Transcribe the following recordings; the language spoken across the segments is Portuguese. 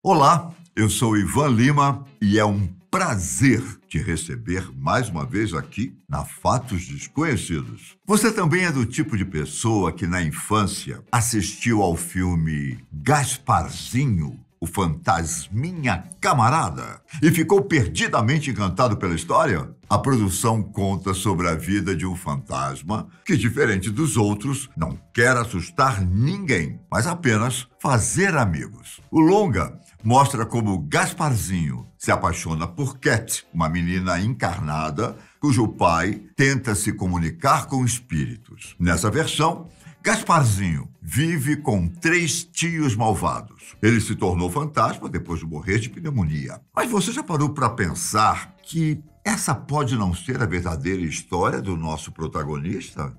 Olá, eu sou Ivan Lima e é um prazer te receber mais uma vez aqui na Fatos Desconhecidos. Você também é do tipo de pessoa que na infância assistiu ao filme Gasparzinho, o Fantasminha Camarada, e ficou perdidamente encantado pela história? A produção conta sobre a vida de um fantasma que, diferente dos outros, não quer assustar ninguém, mas apenas fazer amigos. O longa mostra como Gasparzinho se apaixona por Cat, uma menina encarnada cujo pai tenta se comunicar com espíritos. Nessa versão, Gasparzinho vive com 3 tios malvados. Ele se tornou fantasma depois de morrer de pneumonia. Mas você já parou para pensar que essa pode não ser a verdadeira história do nosso protagonista?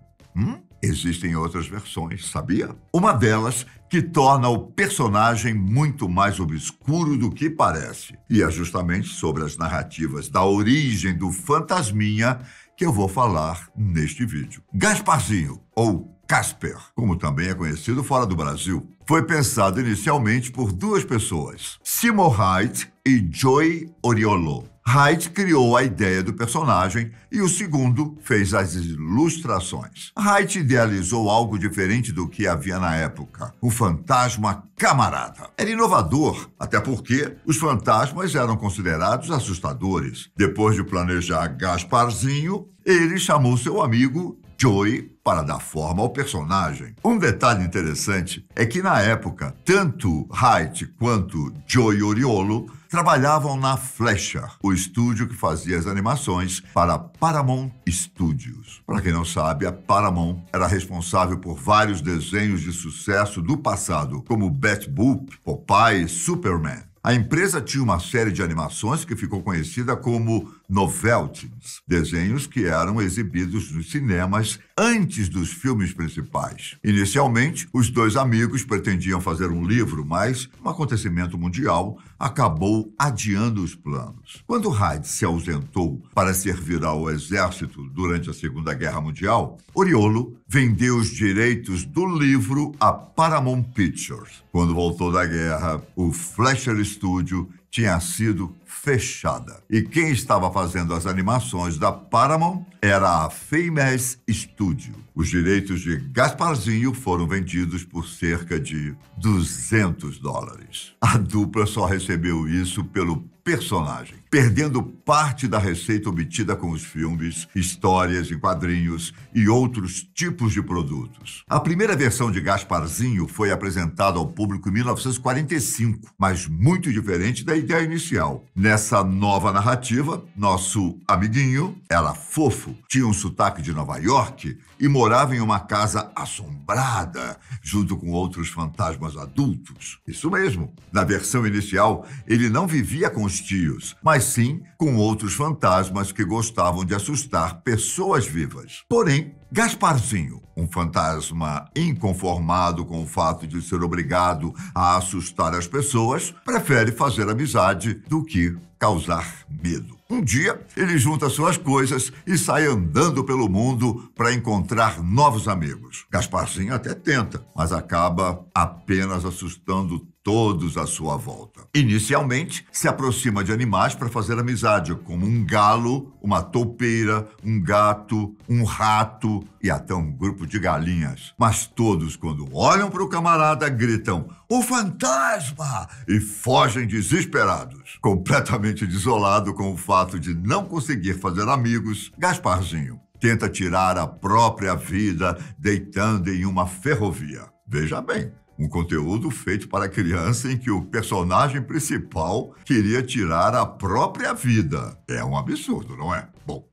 Existem outras versões, sabia? Uma delas que torna o personagem muito mais obscuro do que parece. E é justamente sobre as narrativas da origem do fantasminha que eu vou falar neste vídeo. Gasparzinho, ou Casper, como também é conhecido fora do Brasil, foi pensado inicialmente por 2 pessoas, Seymour Hyde e Joy Oriolo. Hyde criou a ideia do personagem e o segundo fez as ilustrações. Hyde idealizou algo diferente do que havia na época, o fantasma camarada. Era inovador, até porque os fantasmas eram considerados assustadores. Depois de planejar Gasparzinho, ele chamou seu amigo Joy para dar forma ao personagem. Um detalhe interessante é que, na época, tanto Hyde quanto Joy Oriolo trabalhavam na Fleischer, o estúdio que fazia as animações para a Paramount Studios. Para quem não sabe, a Paramount era responsável por vários desenhos de sucesso do passado, como Betty Boop, Popeye e Superman. A empresa tinha uma série de animações que ficou conhecida como Novelties, desenhos que eram exibidos nos cinemas antes dos filmes principais. Inicialmente, os 2 amigos pretendiam fazer um livro, mas um acontecimento mundial acabou adiando os planos. Quando Hyde se ausentou para servir ao exército durante a Segunda Guerra Mundial, Oriolo vendeu os direitos do livro à Paramount Pictures. Quando voltou da guerra, o Fleischer Studio tinha sido fechada. E quem estava fazendo as animações da Paramount era a Famous Studio. Os direitos de Gasparzinho foram vendidos por cerca de $200. A dupla só recebeu isso pelo personagem, perdendo parte da receita obtida com os filmes, histórias em quadrinhos e outros tipos de produtos. A primeira versão de Gasparzinho foi apresentada ao público em 1945, mas muito diferente da ideia inicial. Nessa nova narrativa, nosso amiguinho era fofo, tinha um sotaque de Nova York e morava em uma casa assombrada, junto com outros fantasmas adultos. Isso mesmo. Na versão inicial, ele não vivia com os tios, mas sim com outros fantasmas que gostavam de assustar pessoas vivas. Porém, Gasparzinho, um fantasma inconformado com o fato de ser obrigado a assustar as pessoas, prefere fazer amizade do que causar medo. Um dia, ele junta suas coisas e sai andando pelo mundo para encontrar novos amigos. Gasparzinho até tenta, mas acaba apenas assustando todos à sua volta. Inicialmente, se aproxima de animais para fazer amizade, como um galo, uma toupeira, um gato, um rato e até um grupo de galinhas. Mas todos, quando olham para o camarada, gritam "O fantasma!" e fogem desesperados. Completamente desolado com o fato de não conseguir fazer amigos, Gasparzinho tenta tirar a própria vida deitando em uma ferrovia. Veja bem, um conteúdo feito para criança em que o personagem principal queria tirar a própria vida. É um absurdo, não é? Bom,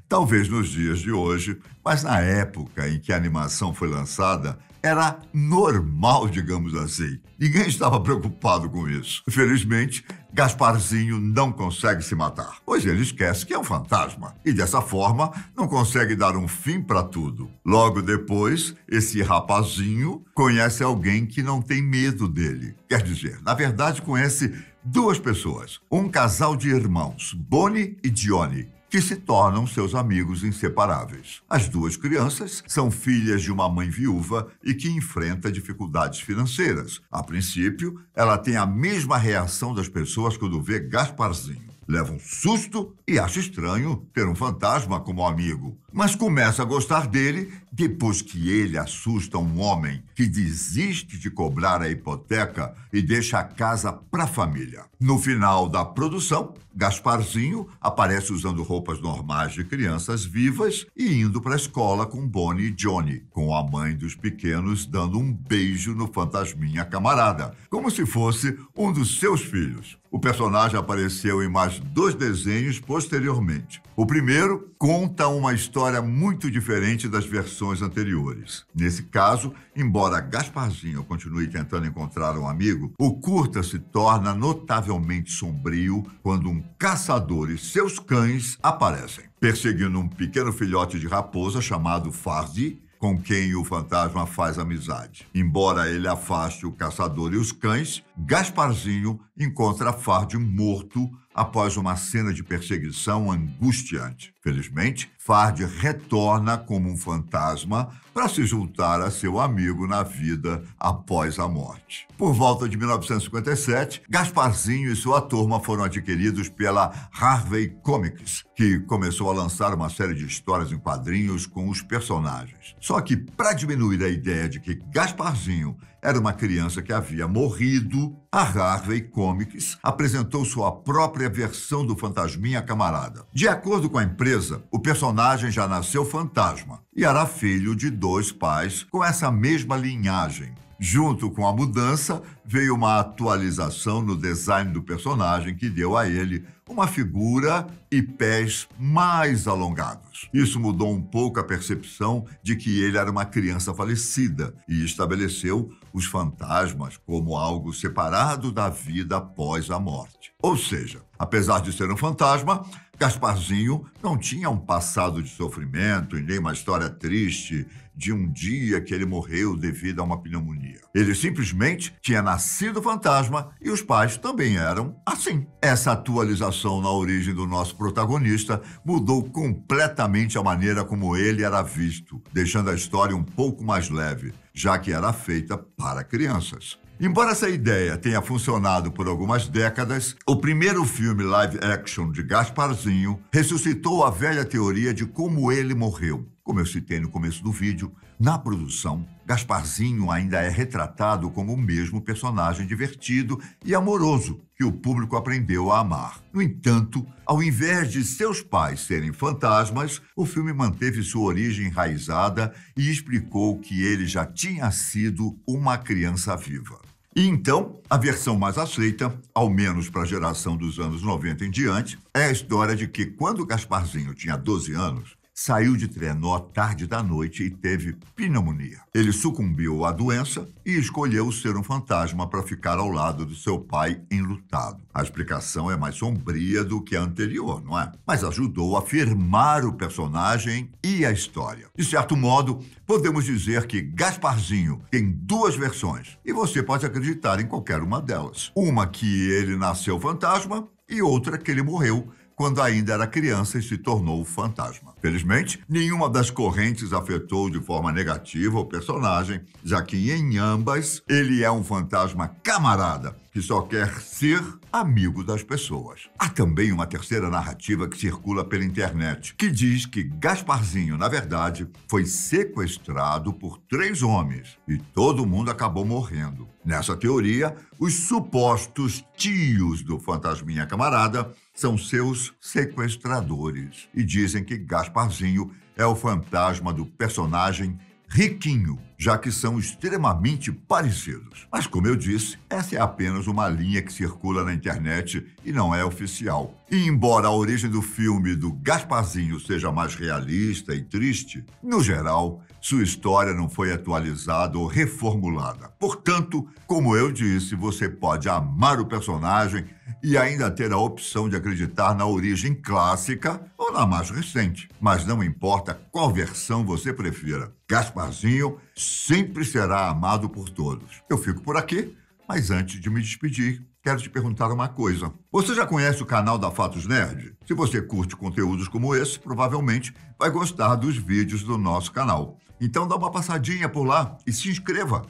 talvez nos dias de hoje, mas na época em que a animação foi lançada, era normal, digamos assim. Ninguém estava preocupado com isso. Felizmente, Gasparzinho não consegue se matar, pois ele esquece que é um fantasma e, dessa forma, não consegue dar um fim para tudo. Logo depois, esse rapazinho conhece alguém que não tem medo dele. Quer dizer, na verdade, conhece 2 pessoas, um casal de irmãos, Bonnie e Johnny. que se tornam seus amigos inseparáveis. As duas crianças são filhas de uma mãe viúva e que enfrenta dificuldades financeiras. A princípio, ela tem a mesma reação das pessoas quando vê Gasparzinho. Leva um susto e acha estranho ter um fantasma como amigo. Mas começa a gostar dele depois que ele assusta um homem que desiste de cobrar a hipoteca e deixa a casa para a família. No final da produção, Gasparzinho aparece usando roupas normais de crianças vivas e indo para a escola com Bonnie e Johnny, com a mãe dos pequenos dando um beijo no fantasminha camarada, como se fosse um dos seus filhos. O personagem apareceu em mais 2 desenhos posteriormente. O primeiro conta uma história muito diferente das versões anteriores. Nesse caso, embora Gasparzinho continue tentando encontrar um amigo, o curta se torna notavelmente sombrio quando um caçador e seus cães aparecem, perseguindo um pequeno filhote de raposa chamado Fardi, com quem o fantasma faz amizade. Embora ele afaste o caçador e os cães, Gasparzinho encontra Fardi morto após uma cena de perseguição angustiante. Felizmente, Fardi retorna como um fantasma para se juntar a seu amigo na vida após a morte. Por volta de 1957, Gasparzinho e sua turma foram adquiridos pela Harvey Comics, que começou a lançar uma série de histórias em quadrinhos com os personagens. Só que, para diminuir a ideia de que Gasparzinho era uma criança que havia morrido, a Harvey Comics apresentou sua própria versão do Fantasminha Camarada. De acordo com a empresa, o personagem já nasceu fantasma e era filho de 2 pais com essa mesma linhagem. Junto com a mudança, veio uma atualização no design do personagem que deu a ele uma figura e pés mais alongados. Isso mudou um pouco a percepção de que ele era uma criança falecida e estabeleceu os fantasmas como algo separado da vida após a morte. Ou seja, apesar de ser um fantasma, Gasparzinho não tinha um passado de sofrimento e nem uma história triste de um dia que ele morreu devido a uma pneumonia. Ele simplesmente tinha nascido fantasma e os pais também eram assim. Essa atualização na origem do nosso protagonista mudou completamente a maneira como ele era visto, deixando a história um pouco mais leve, já que era feita para crianças. Embora essa ideia tenha funcionado por algumas décadas, o primeiro filme live action de Gasparzinho ressuscitou a velha teoria de como ele morreu. Como eu citei no começo do vídeo, na produção, Gasparzinho ainda é retratado como o mesmo personagem divertido e amoroso que o público aprendeu a amar. No entanto, ao invés de seus pais serem fantasmas, o filme manteve sua origem enraizada e explicou que ele já tinha sido uma criança viva. E então, a versão mais aceita, ao menos para a geração dos anos 90 em diante, é a história de que quando Gasparzinho tinha 12 anos, saiu de trenó tarde da noite e teve pneumonia. Ele sucumbiu à doença e escolheu ser um fantasma para ficar ao lado do seu pai enlutado. A explicação é mais sombria do que a anterior, não é? Mas ajudou a firmar o personagem e a história. De certo modo, podemos dizer que Gasparzinho tem 2 versões e você pode acreditar em qualquer uma delas. Uma que ele nasceu fantasma e outra que ele morreu quando ainda era criança e se tornou fantasma. Felizmente, nenhuma das correntes afetou de forma negativa o personagem, já que em ambas ele é um fantasma camarada, que só quer ser amigo das pessoas. Há também uma terceira narrativa que circula pela internet, que diz que Gasparzinho, na verdade, foi sequestrado por 3 homens e todo mundo acabou morrendo. Nessa teoria, os supostos tios do fantasminha camarada são seus sequestradores e dizem que Gasparzinho é o fantasma do personagem Riquinho, já que são extremamente parecidos. Mas, como eu disse, essa é apenas uma linha que circula na internet e não é oficial. E embora a origem do filme do Gasparzinho seja mais realista e triste, no geral, sua história não foi atualizada ou reformulada. Portanto, como eu disse, você pode amar o personagem e ainda ter a opção de acreditar na origem clássica ou na mais recente. Mas não importa qual versão você prefira, Gasparzinho sempre será amado por todos. Eu fico por aqui, mas antes de me despedir, quero te perguntar uma coisa. Você já conhece o canal da Fatos Nerd? Se você curte conteúdos como esse, provavelmente vai gostar dos vídeos do nosso canal. Então dá uma passadinha por lá e se inscreva.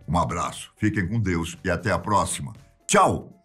Um abraço, fiquem com Deus e até a próxima. Tchau!